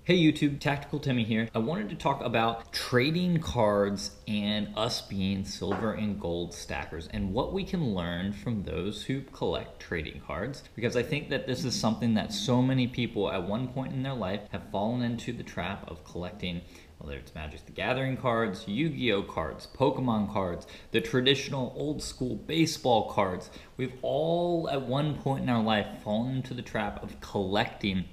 Hey YouTube, Tactical Timmy here. I wanted to talk about trading cards and us being silver and gold stackers and what we can learn from those who collect trading cards, because I think that this is something that so many people at one point in their life have fallen into the trap of collecting, whether it's Magic the Gathering cards, Yu-Gi-Oh cards, Pokemon cards, the traditional old school baseball cards. We've all at one point in our life fallen into the trap of collecting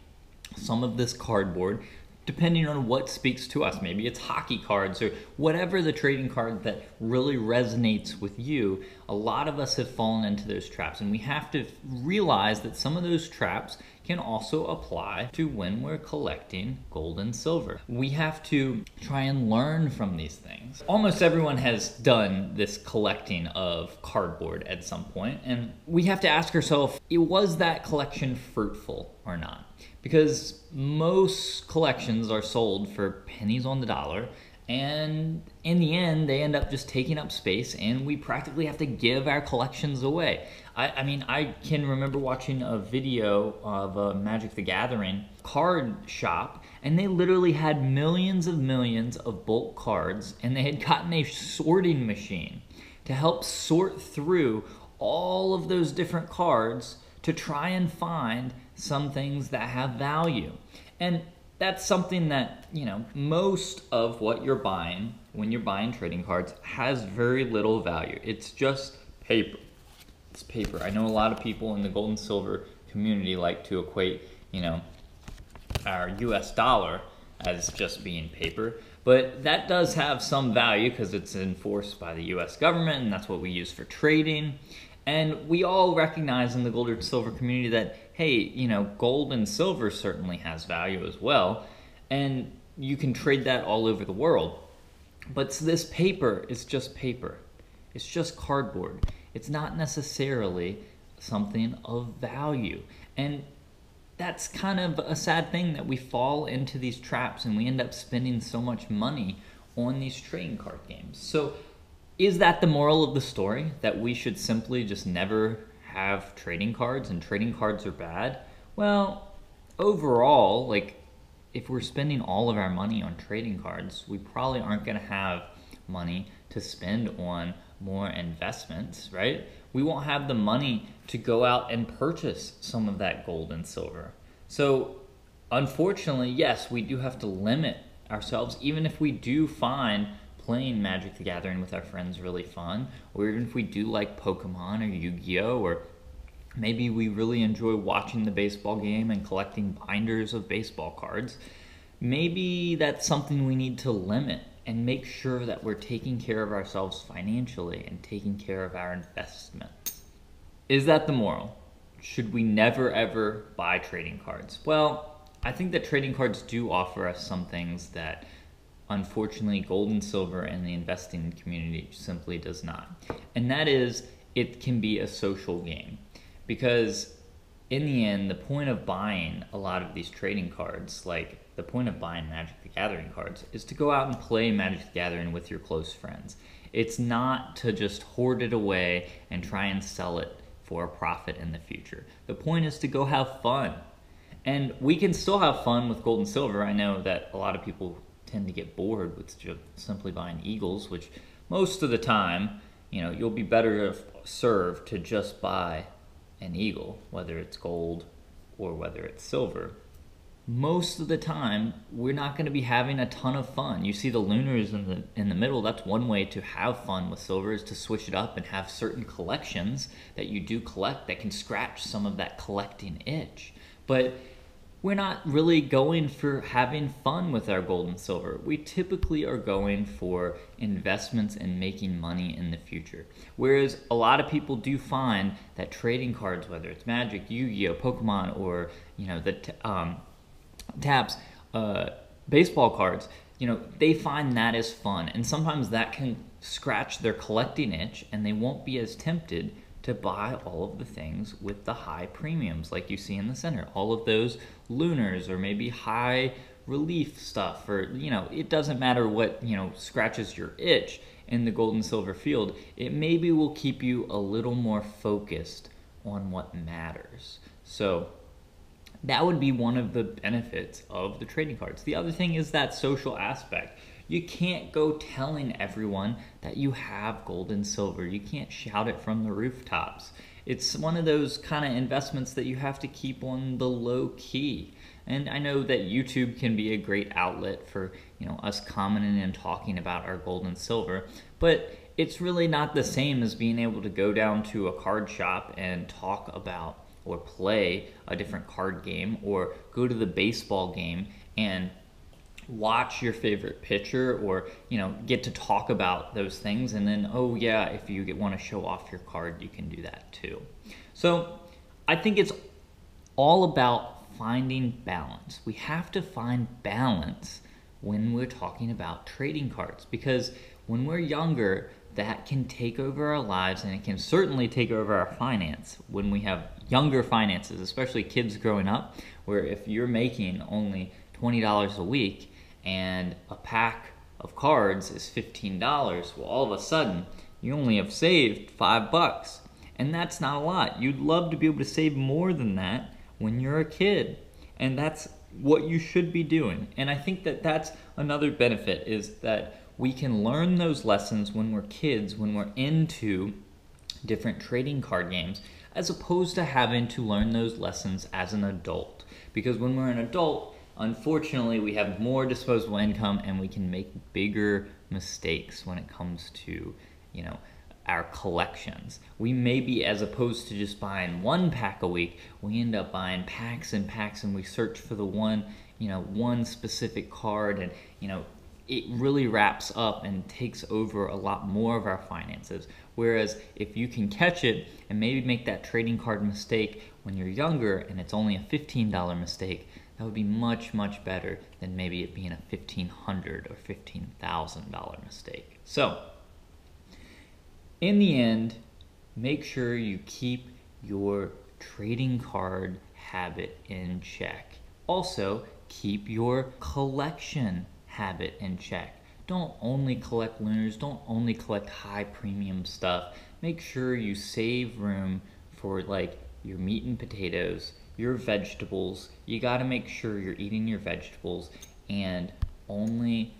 some of this cardboard, depending on what speaks to us. Maybe it's hockey cards or whatever the trading card that really resonates with you. A lot of us have fallen into those traps, and we have to realize that some of those traps can also apply to when we're collecting gold and silver. We have to try and learn from these things. Almost everyone has done this collecting of cardboard at some point, and we have to ask ourselves, was that collection fruitful or not? Because most collections are sold for pennies on the dollar, and in the end they end up just taking up space, and we practically have to give our collections away. I mean, I can remember watching a video of a Magic the Gathering card shop, and they literally had millions of bulk cards, and they had gotten a sorting machine to help sort through all of those different cards to try and find some things that have value. And that's something that, most of what you're buying when you're buying trading cards has very little value. It's just paper. It's paper. I know a lot of people in the gold and silver community like to equate, our US dollar as just being paper, but that does have some value because it's enforced by the US government, and that's what we use for trading. And we all recognize in the gold or silver community that, hey, gold and silver certainly has value as well, and you can trade that all over the world. But this paper is just paper. It's just cardboard. It's not necessarily something of value. And that's kind of a sad thing, that we fall into these traps and we end up spending so much money on these trading card games. So is that the moral of the story, that we should simply just never have trading cards and trading cards are bad? Well, overall, if we're spending all of our money on trading cards, we probably aren't going to have money to spend on more investments, right? We won't have the money to go out and purchase some of that gold and silver. So unfortunately, yes, we do have to limit ourselves, even if we do find playing Magic the Gathering with our friends really fun, or even if we do like Pokemon or Yu-Gi-Oh, or maybe we really enjoy watching the baseball game and collecting binders of baseball cards. Maybe that's something we need to limit and make sure that we're taking care of ourselves financially and taking care of our investment. Is that the moral? Should we never ever buy trading cards? Well, I think that trading cards do offer us some things that unfortunately gold and silver and the investing community simply does not. And that is, it can be a social game. Because in the end, the point of buying a lot of these trading cards, like the point of buying Magic the Gathering cards, is to go out and play Magic the Gathering with your close friends. It's not to just hoard it away and try and sell it for a profit in the future. The point is to go have fun. And we can still have fun with gold and silver. I know that a lot of people tend to get bored with just simply buying Eagles, which most of the time, you'll be better served to just buy an Eagle, whether it's gold or whether it's silver. Most of the time, we're not going to be having a ton of fun. You see the lunars in the middle. That's one way to have fun with silver, is to switch it up and have certain collections that you do collect that can scratch some of that collecting itch. But we're not really going for having fun with our gold and silver. We typically are going for investments and making money in the future. Whereas a lot of people do find that trading cards, whether it's Magic, Yu-Gi-Oh, Pokemon, or baseball cards, they find that as fun. And sometimes that can scratch their collecting itch, and they won't be as tempted to buy all of the things with the high premiums like you see in the center. All of those lunars, or maybe high relief stuff, or, it doesn't matter what, scratches your itch in the gold and silver field. It maybe will keep you a little more focused on what matters. So That would be one of the benefits of the trading cards. The other thing is that social aspect. You can't go telling everyone that you have gold and silver. You can't shout it from the rooftops. It's one of those kind of investments that you have to keep on the low key. And I know that YouTube can be a great outlet for, us commenting and talking about our gold and silver, but it's really not the same as being able to go down to a card shop and talk about or play a different card game, or go to the baseball game and watch your favorite pitcher, or get to talk about those things, and then, oh yeah, if you want to show off your card, you can do that too. So I think it's all about finding balance. We have to find balance when we're talking about trading cards, because when we're younger, that can take over our lives, and it can certainly take over our finance when we have younger finances, especially kids growing up, where if you're making only $20 a week and a pack of cards is $15, well, all of a sudden you only have saved $5, and that's not a lot. You'd love to be able to save more than that when you're a kid, and that's what you should be doing. And I think that that's another benefit, is that we can learn those lessons when we're kids, when we're into different trading card games, as opposed to having to learn those lessons as an adult. Because when we're an adult, unfortunately, we have more disposable income, and we can make bigger mistakes when it comes to, our collections. We maybe, as opposed to just buying one pack a week, we end up buying packs and packs, and we search for the one specific card, and, it really wraps up and takes over a lot more of our finances. Whereas if you can catch it and maybe make that trading card mistake when you're younger, and it's only a $15 mistake, that would be much, much better than maybe it being a $1,500 or $15,000 mistake. So, in the end, make sure you keep your trading card habit in check. Also, keep your collection habit in check. Don't only collect lunars, don't only collect high premium stuff. Make sure you save room for your meat and potatoes, your vegetables. You gotta make sure you're eating your vegetables and only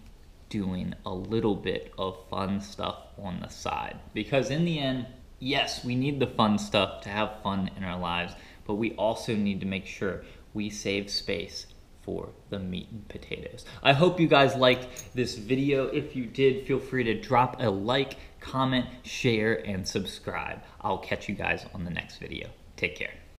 doing a little bit of fun stuff on the side. Because in the end, yes, we need the fun stuff to have fun in our lives, but we also need to make sure we save space for the meat and potatoes. I hope you guys liked this video. If you did, feel free to drop a like, comment, share, and subscribe. I'll catch you guys on the next video. Take care.